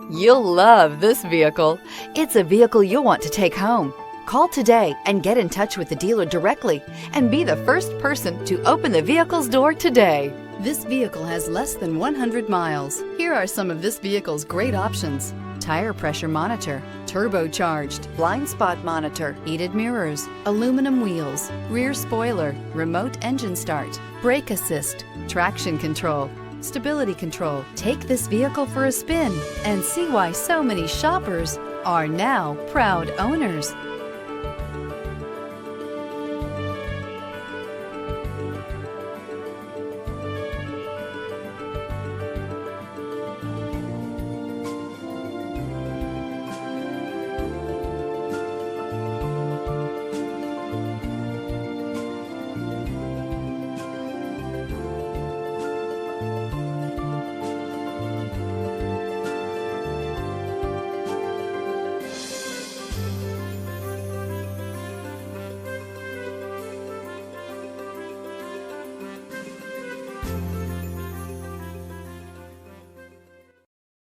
You'll love this vehicle. It's a vehicle you'll want to take home. Call today and get in touch with the dealer directly and be the first person to open the vehicle's door today. This vehicle has less than 100 miles. Here are some of this vehicle's great options: tire pressure monitor, turbocharged, blind spot monitor, heated mirrors, aluminum wheels, rear spoiler, remote engine start, brake assist, traction control, stability control. Take this vehicle for a spin and see why so many shoppers are now proud owners.